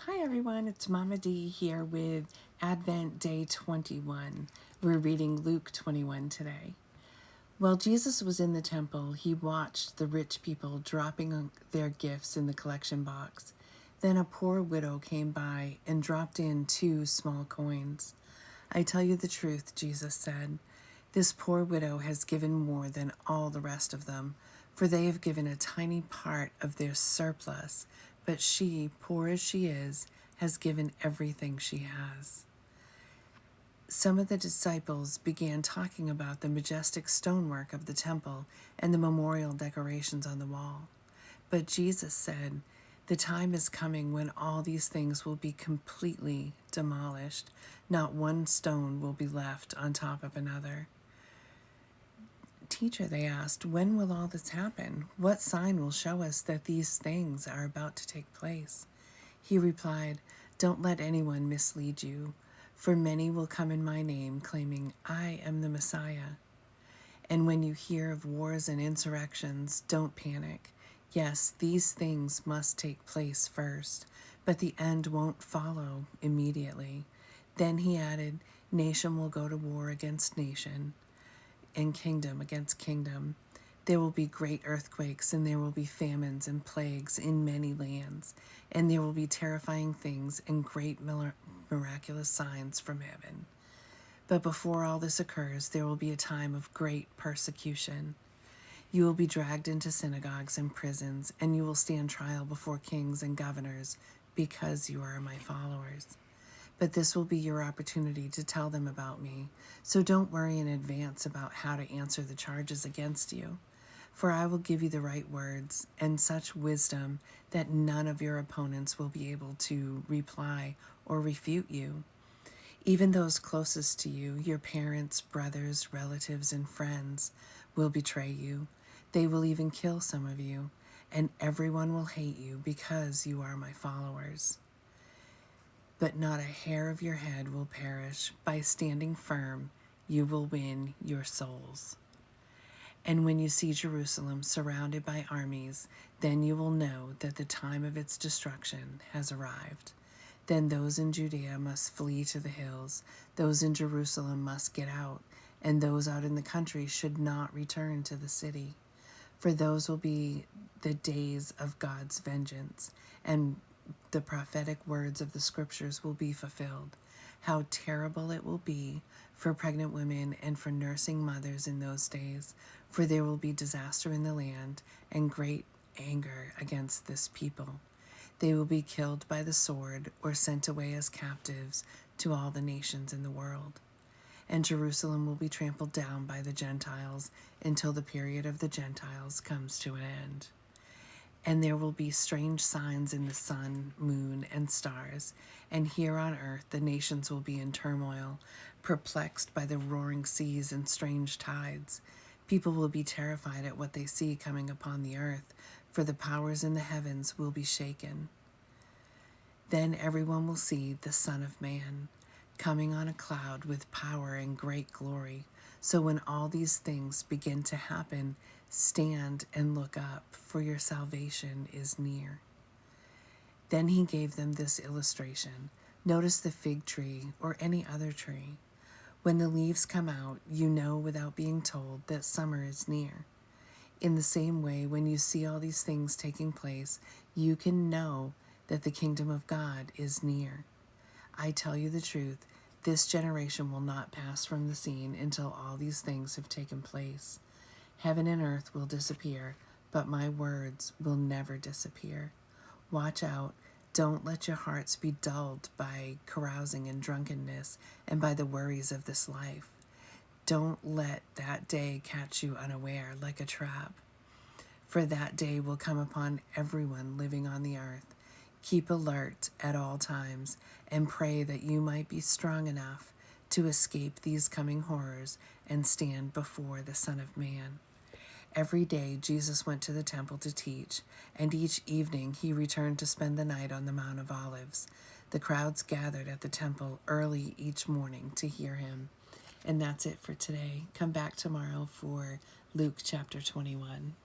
Hi everyone, it's Mama D here with Advent Day 21. We're reading Luke 21 today. While Jesus was in the temple, he watched the rich people dropping their gifts in the collection box. Then a poor widow came by and dropped in 2 small coins. I tell you the truth, Jesus said. This poor widow has given more than all the rest of them, for they have given a tiny part of their surplus, but she, poor as she is, has given everything she has. Some of the disciples began talking about the majestic stonework of the temple and the memorial decorations on the wall. But Jesus said, "The time is coming when all these things will be completely demolished. Not one stone will be left on top of another." "Teacher," they asked, "when will all this happen? What sign will show us that these things are about to take place?" He replied, "Don't let anyone mislead you, for many will come in my name, claiming, 'I am the Messiah.' And when you hear of wars and insurrections, don't panic. Yes, these things must take place first, but the end won't follow immediately." Then he added, "Nation will go to war against nation, and kingdom against kingdom. There will be great earthquakes, and there will be famines and plagues in many lands, and there will be terrifying things and great miraculous signs from heaven. But before all this occurs, there will be a time of great persecution. You will be dragged into synagogues and prisons, and you will stand trial before kings and governors because you are my followers. But this will be your opportunity to tell them about me, so don't worry in advance about how to answer the charges against you. For I will give you the right words and such wisdom that none of your opponents will be able to reply or refute you. Even those closest to you, your parents, brothers, relatives, and friends, will betray you. They will even kill some of you, and everyone will hate you because you are my followers. But not a hair of your head will perish. By standing firm, you will win your souls. And when you see Jerusalem surrounded by armies, then you will know that the time of its destruction has arrived. Then those in Judea must flee to the hills, those in Jerusalem must get out, and those out in the country should not return to the city. For those will be the days of God's vengeance, and the prophetic words of the scriptures will be fulfilled. How terrible it will be for pregnant women and for nursing mothers in those days, for there will be disaster in the land and great anger against this people. They will be killed by the sword or sent away as captives to all the nations in the world. And Jerusalem will be trampled down by the Gentiles until the period of the Gentiles comes to an end. And there will be strange signs in the sun, moon, and stars. And here on earth the nations will be in turmoil, perplexed by the roaring seas and strange tides. People will be terrified at what they see coming upon the earth, for the powers in the heavens will be shaken. Then everyone will see the Son of Man coming on a cloud with power and great glory. So when all these things begin to happen, stand and look up, for your salvation is near." Then he gave them this illustration. Notice the fig tree or any other tree. When the leaves come out, you know without being told that summer is near. In the same way, when you see all these things taking place, you can know that the kingdom of God is near. I tell you the truth, this generation will not pass from the scene until all these things have taken place. Heaven and earth will disappear, but my words will never disappear. Watch out. Don't let your hearts be dulled by carousing and drunkenness and by the worries of this life. Don't let that day catch you unaware like a trap. For that day will come upon everyone living on the earth. Keep alert at all times and pray that you might be strong enough to escape these coming horrors and stand before the Son of Man. Every day Jesus went to the temple to teach, and each evening he returned to spend the night on the Mount of Olives. The crowds gathered at the temple early each morning to hear him. And that's it for today. Come back tomorrow for Luke chapter 21.